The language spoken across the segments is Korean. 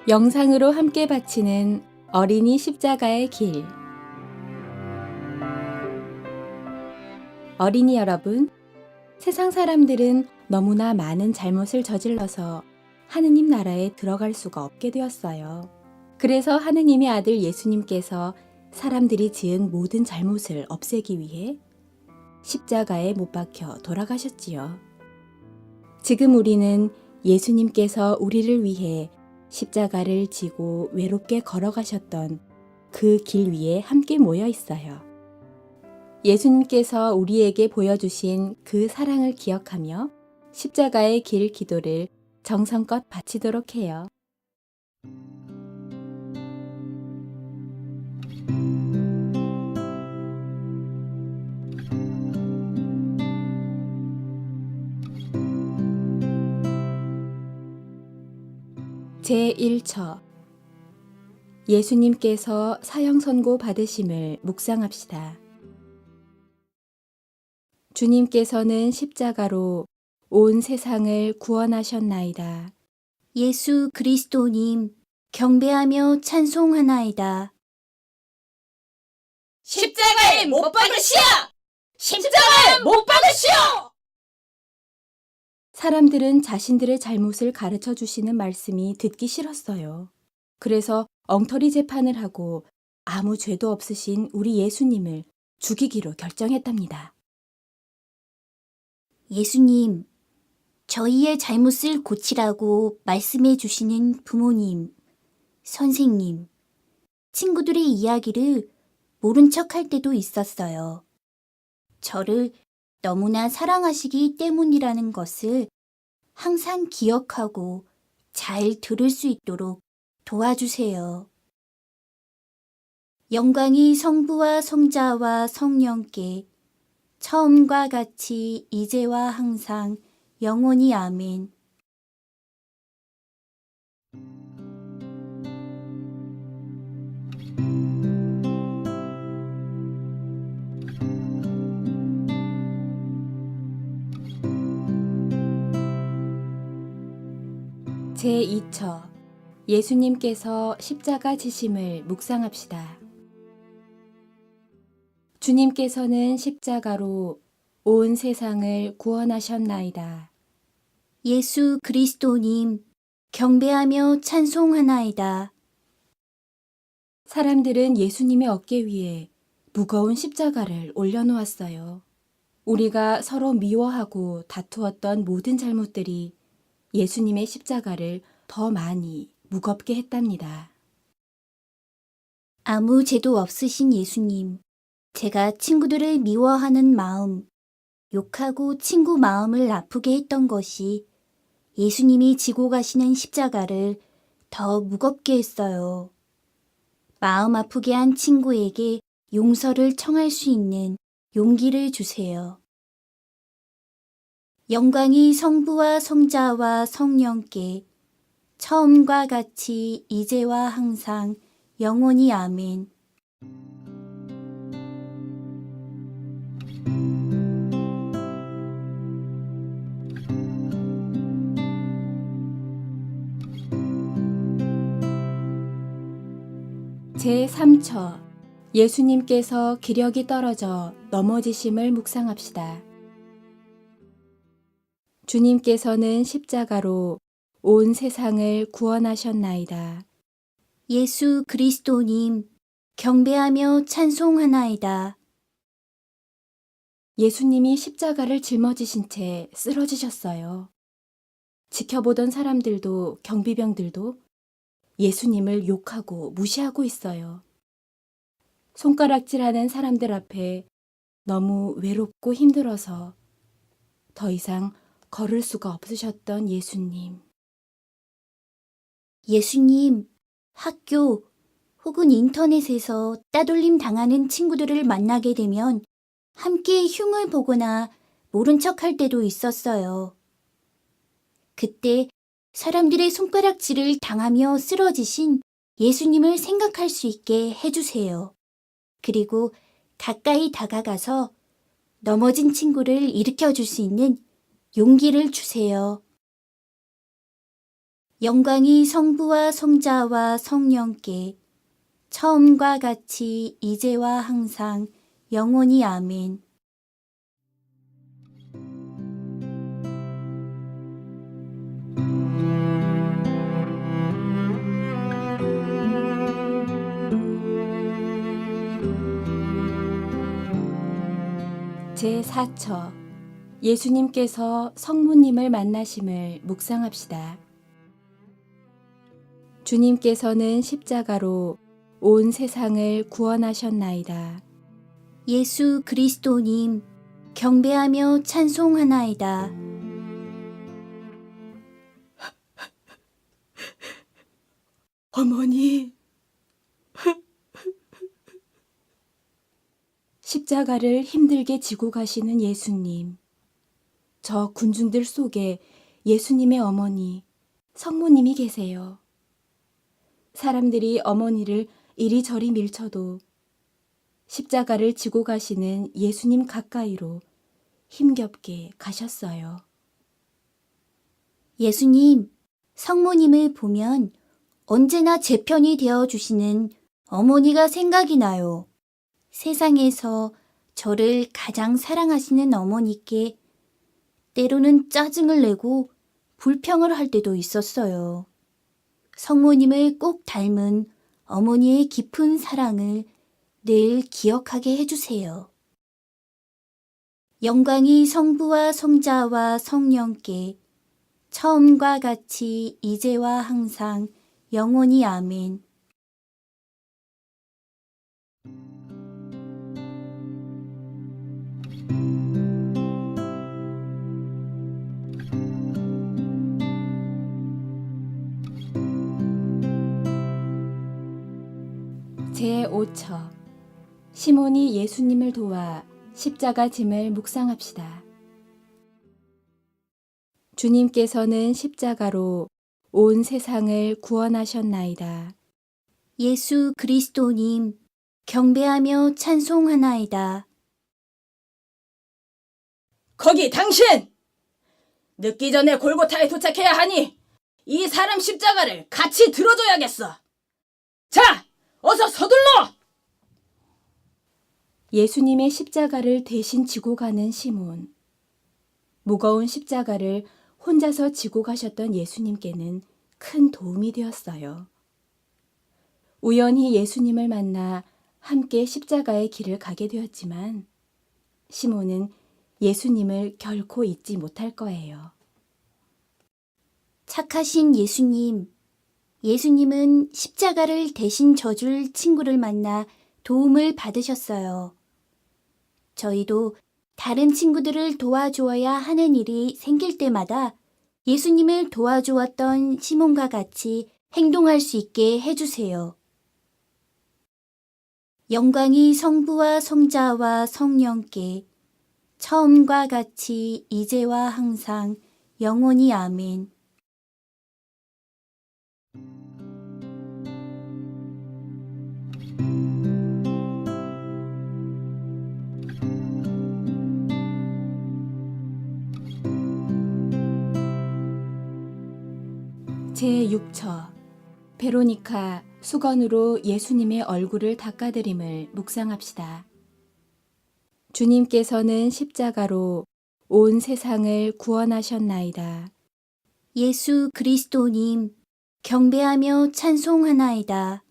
영상으로 함께 바치는 어린이 십자가의 길. 어린이 여러분, 세상 사람들은 너무나 많은 잘못을 저질러서 하느님 나라에 들어갈 수가 없게 되었어요. 그래서 하느님의 아들 예수님께서 사람들이 지은 모든 잘못을 없애기 위해 십자가에 못 박혀 돌아가셨지요. 지금 우리는 예수님께서 우리를 위해 십자가를 지고 외롭게 걸어가셨던 그 길 위에 함께 모여 있어요. 예수님께서 우리에게 보여주신 그 사랑을 기억하며 십자가의 길 기도를 정성껏 바치도록 해요. 제1처 예수님께서 사형 선고 받으심을 묵상합시다. 주님께서는 십자가로 온 세상을 구원하셨나이다. 예수 그리스도님, 경배하며 찬송하나이다. 십자가에 못 박으시오! 십자가에 못 박으시오! 사람들은 자신들의 잘못을 가르쳐 주시는 말씀이 듣기 싫었어요. 그래서 엉터리 재판을 하고 아무 죄도 없으신 우리 예수님을 죽이기로 결정했답니다. 예수님, 저희의 잘못을 고치라고 말씀해 주시는 부모님, 선생님, 친구들의 이야기를 모른 척할 때도 있었어요. 저를 너무나 사랑하시기 때문이라는 것을 항상 기억하고 잘 들을 수 있도록 도와주세요. 영광이 성부와 성자와 성령께 처음과 같이 이제와 항상 영원히 아멘. 제2처 예수님께서 십자가 지심을 묵상합시다. 주님께서는 십자가로 온 세상을 구원하셨나이다. 예수 그리스도님, 경배하며 찬송하나이다. 사람들은 예수님의 어깨 위에 무거운 십자가를 올려놓았어요. 우리가 서로 미워하고 다투었던 모든 잘못들이 예수님의 십자가를 더 많이 무겁게 했답니다. 아무 죄도 없으신 예수님, 제가 친구들을 미워하는 마음, 욕하고 친구 마음을 아프게 했던 것이 예수님이 지고 가시는 십자가를 더 무겁게 했어요. 마음 아프게 한 친구에게 용서를 청할 수 있는 용기를 주세요. 영광이 성부와 성자와 성령께 처음과 같이 이제와 항상 영원히 아멘. 제3처 예수님께서 기력이 떨어져 넘어지심을 묵상합시다. 주님께서는 십자가로 온 세상을 구원하셨나이다. 예수 그리스도님, 경배하며 찬송하나이다. 예수님이 십자가를 짊어지신 채 쓰러지셨어요. 지켜보던 사람들도 경비병들도 예수님을 욕하고 무시하고 있어요. 손가락질하는 사람들 앞에 너무 외롭고 힘들어서 더 이상 걸을 수가 없으셨던 예수님. 예수님, 학교 혹은 인터넷에서 따돌림 당하는 친구들을 만나게 되면 함께 흉을 보거나 모른 척할 때도 있었어요. 그때 사람들의 손가락질을 당하며 쓰러지신 예수님을 생각할 수 있게 해주세요. 그리고 가까이 다가가서 넘어진 친구를 일으켜 줄 수 있는 용기를 주세요. 영광이 성부와 성자와 성령께 처음과 같이 이제와 항상 영원히 아멘. 제4처 예수님께서 성모님을 만나심을 묵상합시다. 주님께서는 십자가로 온 세상을 구원하셨나이다. 예수 그리스도님, 경배하며 찬송하나이다. 어머니, 십자가를 힘들게 지고 가시는 예수님. 저 군중들 속에 예수님의 어머니, 성모님이 계세요. 사람들이 어머니를 이리저리 밀쳐도 십자가를 지고 가시는 예수님 가까이로 힘겹게 가셨어요. 예수님, 성모님을 보면 언제나 제 편이 되어주시는 어머니가 생각이 나요. 세상에서 저를 가장 사랑하시는 어머니께 때로는 짜증을 내고 불평을 할 때도 있었어요. 성모님을 꼭 닮은 어머니의 깊은 사랑을 늘 기억하게 해주세요. 영광이 성부와 성자와 성령께 처음과 같이 이제와 항상 영원히 아멘. 제5처 시몬이 예수님을 도와 십자가 짐을 묵상합시다. 주님께서는 십자가로 온 세상을 구원하셨나이다. 예수 그리스도님, 경배하며 찬송하나이다. 거기 당신! 늦기 전에 골고타에 도착해야 하니 이 사람 십자가를 같이 들어줘야겠어. 자, 어서 서둘러! 예수님의 십자가를 대신 지고 가는 시몬. 무거운 십자가를 혼자서 지고 가셨던 예수님께는 큰 도움이 되었어요. 우연히 예수님을 만나 함께 십자가의 길을 가게 되었지만 시몬은 예수님을 결코 잊지 못할 거예요. 착하신 예수님, 예수님은 십자가를 대신 져줄 친구를 만나 도움을 받으셨어요. 저희도 다른 친구들을 도와주어야 하는 일이 생길 때마다 예수님을 도와주었던 시몬과 같이 행동할 수 있게 해주세요. 영광이 성부와 성자와 성령께 처음과 같이 이제와 항상 영원히 아멘. 제6처 베로니카 수건으로 예수님의 얼굴을 닦아드림을 묵상합시다. 주님께서는 십자가로 온 세상을 구원하셨나이다. 예수 그리스도님, 경배하며 찬송하나이다.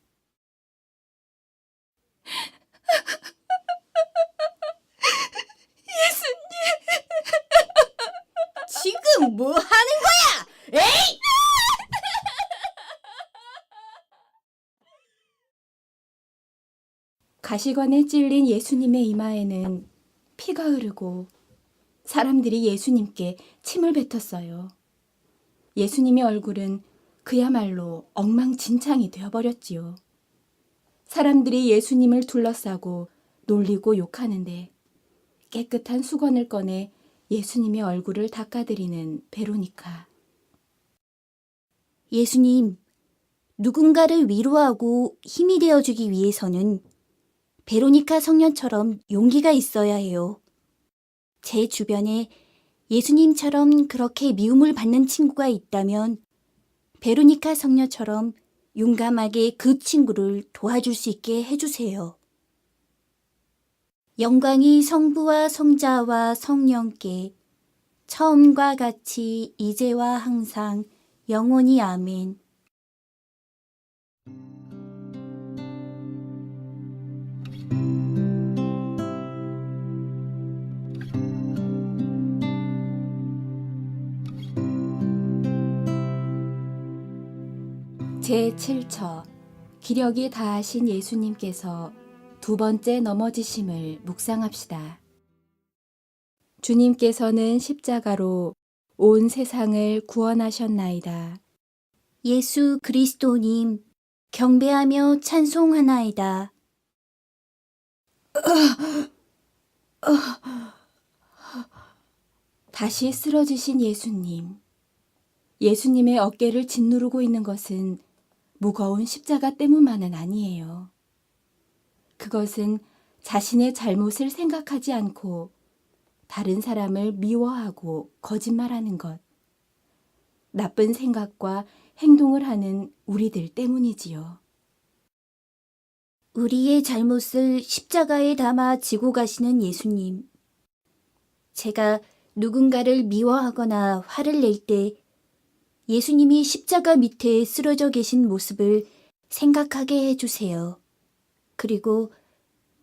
지금 뭐 하는 거야? 에이! 가시관에 찔린 예수님의 이마에는 피가 흐르고 사람들이 예수님께 침을 뱉었어요. 예수님의 얼굴은 그야말로 엉망진창이 되어버렸지요. 사람들이 예수님을 둘러싸고 놀리고 욕하는데 깨끗한 수건을 꺼내 예수님의 얼굴을 닦아드리는 베로니카. 예수님, 누군가를 위로하고 힘이 되어주기 위해서는 베로니카 성년처럼 용기가 있어야 해요. 제 주변에 예수님처럼 그렇게 미움을 받는 친구가 있다면 베로니카 성녀처럼 용감하게 그 친구를 도와줄 수 있게 해주세요. 영광이 성부와 성자와 성령께 처음과 같이 이제와 항상 영원히 아멘. 제7처 기력이 다하신 예수님께서 두 번째 넘어지심을 묵상합시다. 주님께서는 십자가로 온 세상을 구원하셨나이다. 예수 그리스도님, 경배하며 찬송하나이다. 다시 쓰러지신 예수님. 예수님의 어깨를 짓누르고 있는 것은 무거운 십자가 때문만은 아니에요. 그것은 자신의 잘못을 생각하지 않고 다른 사람을 미워하고 거짓말하는 것, 나쁜 생각과 행동을 하는 우리들 때문이지요. 우리의 잘못을 십자가에 담아 지고 가시는 예수님. 제가 누군가를 미워하거나 화를 낼 때 예수님이 십자가 밑에 쓰러져 계신 모습을 생각하게 해주세요. 그리고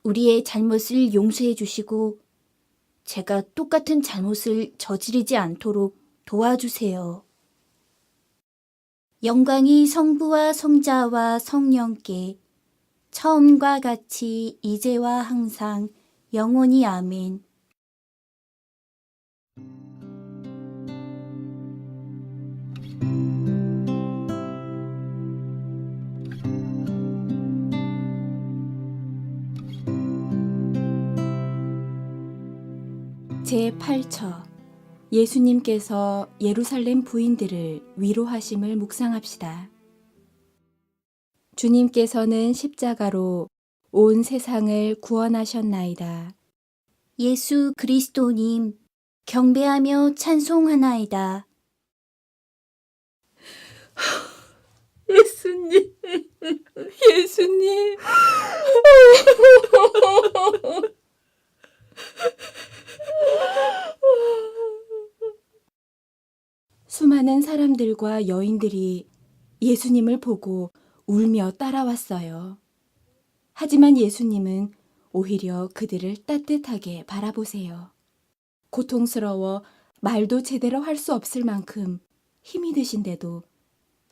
우리의 잘못을 용서해 주시고 제가 똑같은 잘못을 저지르지 않도록 도와주세요. 영광이 성부와 성자와 성령께 처음과 같이 이제와 항상 영원히 아멘. 제8처 예수님께서 예루살렘 부인들을 위로하심을 묵상합시다. 주님께서는 십자가로 온 세상을 구원하셨나이다. 예수 그리스도님, 경배하며 찬송하나이다. 예수님, 예수님. 수많은 사람들과 여인들이 예수님을 보고 울며 따라왔어요. 하지만 예수님은 오히려 그들을 따뜻하게 바라보세요. 고통스러워 말도 제대로 할 수 없을 만큼 힘이 드신데도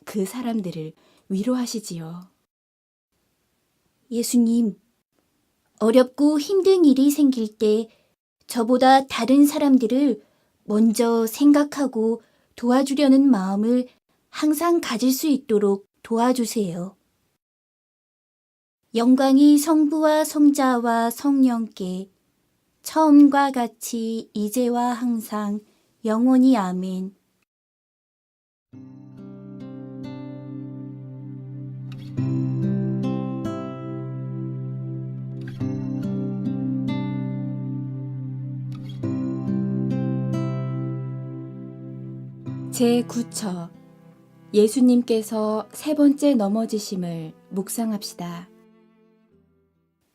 그 사람들을 위로하시지요. 예수님, 어렵고 힘든 일이 생길 때 저보다 다른 사람들을 먼저 생각하고 도와주려는 마음을 항상 가질 수 있도록 도와주세요. 영광이 성부와 성자와 성령께 처음과 같이 이제와 항상 영원히 아멘. 제9처 예수님께서 세 번째 넘어지심을 묵상합시다.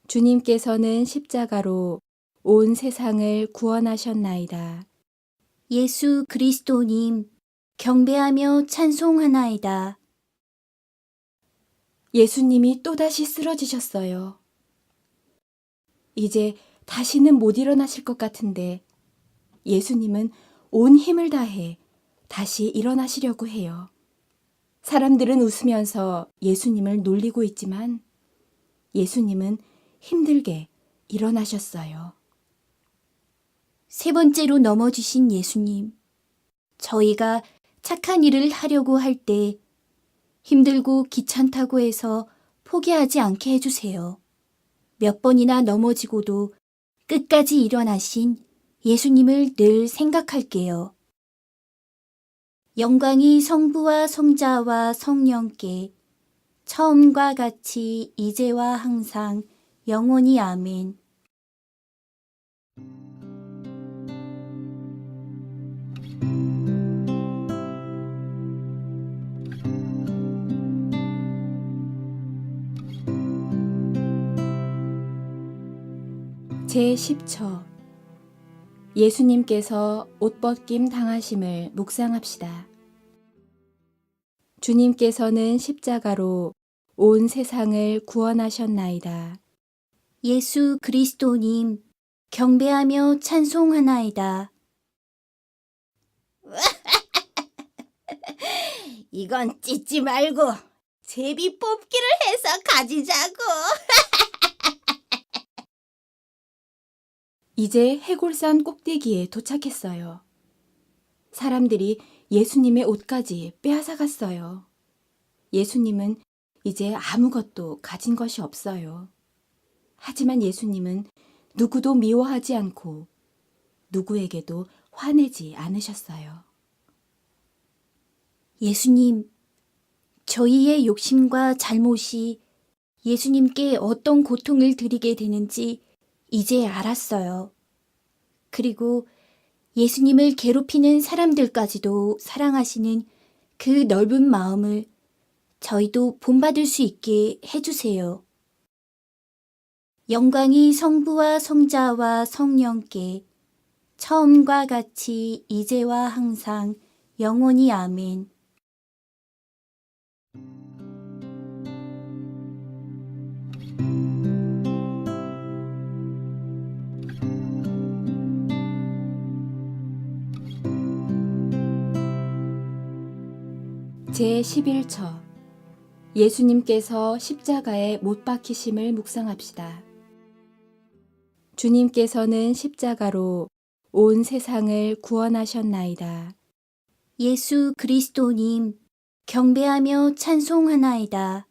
주님께서는 십자가로 온 세상을 구원하셨나이다. 예수 그리스도님, 경배하며 찬송하나이다. 예수님이 또다시 쓰러지셨어요. 이제 다시는 못 일어나실 것 같은데 예수님은 온 힘을 다해 다시 일어나시려고 해요. 사람들은 웃으면서 예수님을 놀리고 있지만 예수님은 힘들게 일어나셨어요. 세 번째로 넘어지신 예수님. 저희가 착한 일을 하려고 할 때 힘들고 귀찮다고 해서 포기하지 않게 해주세요. 몇 번이나 넘어지고도 끝까지 일어나신 예수님을 늘 생각할게요. 영광이 성부와 성자와 성령께 처음과 같이 이제와 항상 영원히 아멘. 제10초 예수님께서 옷벗김 당하심을 묵상합시다. 주님께서는 십자가로 온 세상을 구원하셨나이다. 예수 그리스도님, 경배하며 찬송하나이다. 이건 찢지 말고 제비 뽑기를 해서 가지자고. 이제 해골산 꼭대기에 도착했어요. 사람들이 예수님의 옷까지 빼앗아갔어요. 예수님은 이제 아무것도 가진 것이 없어요. 하지만 예수님은 누구도 미워하지 않고 누구에게도 화내지 않으셨어요. 예수님, 저희의 욕심과 잘못이 예수님께 어떤 고통을 드리게 되는지 이제 알았어요. 그리고 예수님을 괴롭히는 사람들까지도 사랑하시는 그 넓은 마음을 저희도 본받을 수 있게 해주세요. 영광이 성부와 성자와 성령께 처음과 같이 이제와 항상 영원히 아멘. 제11처 예수님께서 십자가에 못 박히심을 묵상합시다. 주님께서는 십자가로 온 세상을 구원하셨나이다. 예수 그리스도님, 경배하며 찬송하나이다.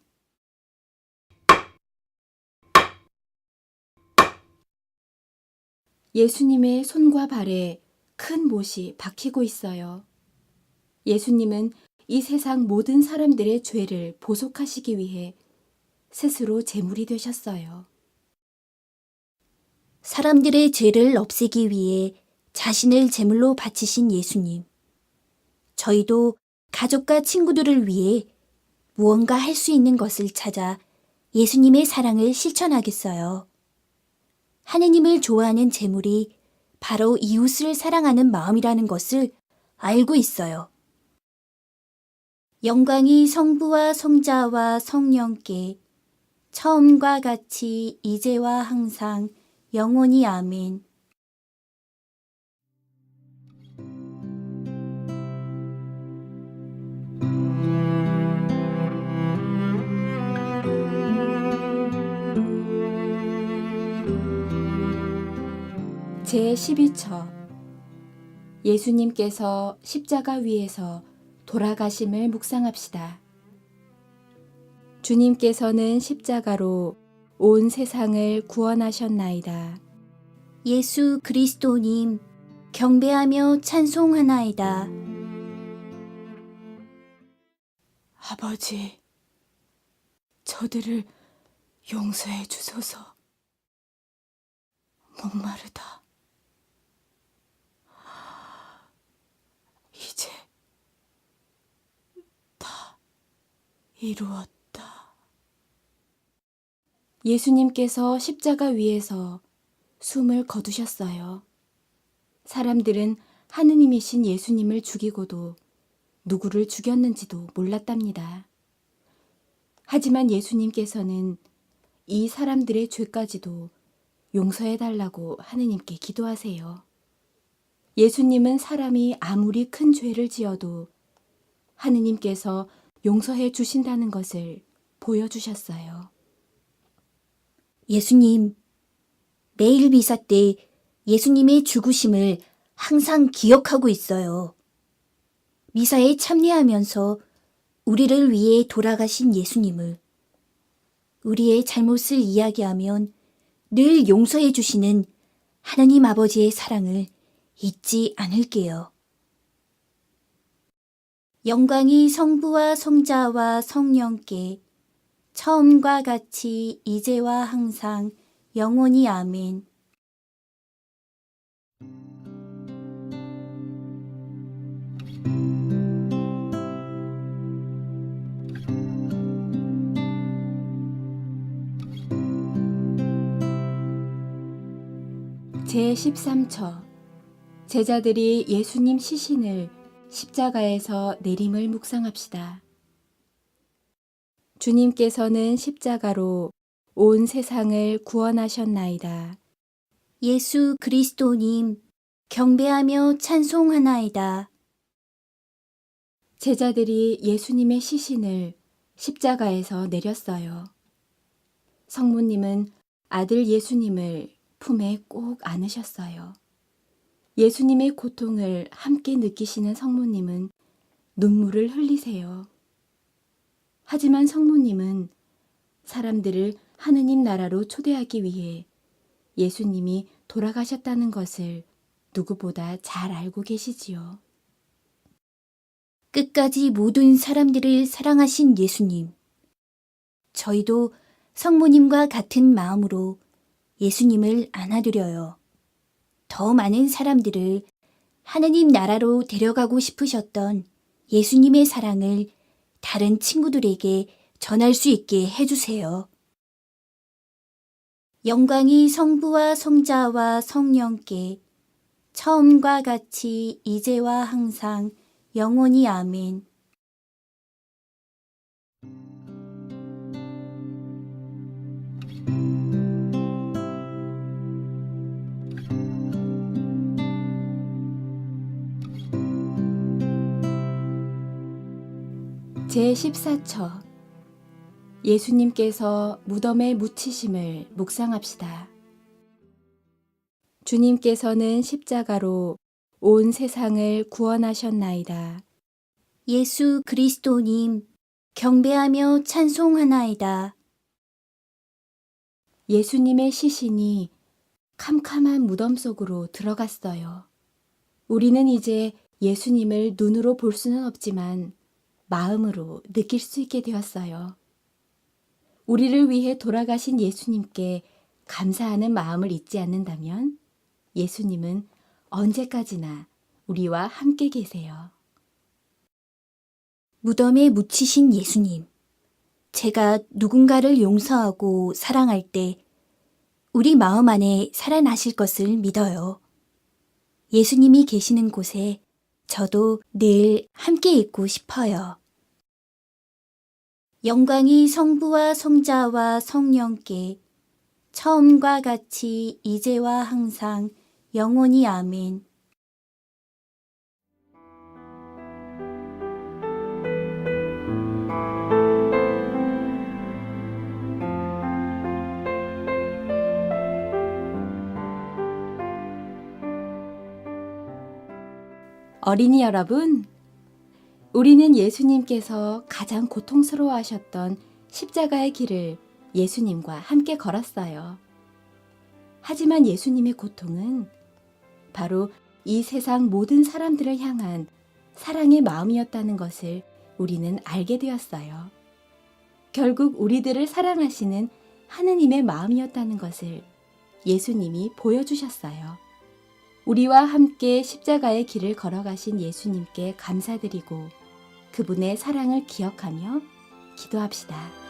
예수님의 손과 발에 큰 못이 박히고 있어요. 예수님은 이 세상 모든 사람들의 죄를 보속하시기 위해 스스로 제물이 되셨어요. 사람들의 죄를 없애기 위해 자신을 제물로 바치신 예수님. 저희도 가족과 친구들을 위해 무언가 할 수 있는 것을 찾아 예수님의 사랑을 실천하겠어요. 하느님을 좋아하는 제물이 바로 이웃을 사랑하는 마음이라는 것을 알고 있어요. 영광이 성부와 성자와 성령께 처음과 같이 이제와 항상 영원히 아멘. 제12처 예수님께서 십자가 위에서 돌아가심을 묵상합시다. 주님께서는 십자가로 온 세상을 구원하셨나이다. 예수 그리스도님, 경배하며 찬송하나이다. 아버지, 저들을 용서해 주소서. 목마르다. 이제 다 이루었다. 예수님께서 십자가 위에서 숨을 거두셨어요. 사람들은 하느님이신 예수님을 죽이고도 누구를 죽였는지도 몰랐답니다. 하지만 예수님께서는 이 사람들의 죄까지도 용서해달라고 하느님께 기도하세요. 예수님은 사람이 아무리 큰 죄를 지어도 하느님께서 용서해 주신다는 것을 보여주셨어요. 예수님, 내일 미사 때 예수님의 죽으심을 항상 기억하고 있어요. 미사에 참여하면서 우리를 위해 돌아가신 예수님을, 우리의 잘못을 이야기하면 늘 용서해 주시는 하나님 아버지의 사랑을 잊지 않을게요. 영광이 성부와 성자와 성령께 처음과 같이 이제와 항상 영원히 아멘. 제13처 제자들이 예수님 시신을 십자가에서 내림을 묵상합시다. 주님께서는 십자가로 온 세상을 구원하셨나이다. 예수 그리스도님, 경배하며 찬송하나이다. 제자들이 예수님의 시신을 십자가에서 내렸어요. 성모님은 아들 예수님을 품에 꼭 안으셨어요. 예수님의 고통을 함께 느끼시는 성모님은 눈물을 흘리세요. 하지만 성모님은 사람들을 하느님 나라로 초대하기 위해 예수님이 돌아가셨다는 것을 누구보다 잘 알고 계시지요. 끝까지 모든 사람들을 사랑하신 예수님. 저희도 성모님과 같은 마음으로 예수님을 안아드려요. 더 많은 사람들을 하느님 나라로 데려가고 싶으셨던 예수님의 사랑을 다른 친구들에게 전할 수 있게 해주세요. 영광이 성부와 성자와 성령께 처음과 같이 이제와 항상 영원히 아멘. 제14처 예수님께서 무덤에 묻히심을 묵상합시다. 주님께서는 십자가로 온 세상을 구원하셨나이다. 예수 그리스도님, 경배하며 찬송하나이다. 예수님의 시신이 캄캄한 무덤 속으로 들어갔어요. 우리는 이제 예수님을 눈으로 볼 수는 없지만 마음으로 느낄 수 있게 되었어요. 우리를 위해 돌아가신 예수님께 감사하는 마음을 잊지 않는다면 예수님은 언제까지나 우리와 함께 계세요. 무덤에 묻히신 예수님. 제가 누군가를 용서하고 사랑할 때 우리 마음 안에 살아나실 것을 믿어요. 예수님이 계시는 곳에 저도 늘 함께 있고 싶어요. 영광이 성부와 성자와 성령께 처음과 같이 이제와 항상 영원히 아멘. 어린이 여러분, 우리는 예수님께서 가장 고통스러워하셨던 십자가의 길을 예수님과 함께 걸었어요. 하지만 예수님의 고통은 바로 이 세상 모든 사람들을 향한 사랑의 마음이었다는 것을 우리는 알게 되었어요. 결국 우리들을 사랑하시는 하느님의 마음이었다는 것을 예수님이 보여주셨어요. 우리와 함께 십자가의 길을 걸어가신 예수님께 감사드리고 그분의 사랑을 기억하며 기도합시다.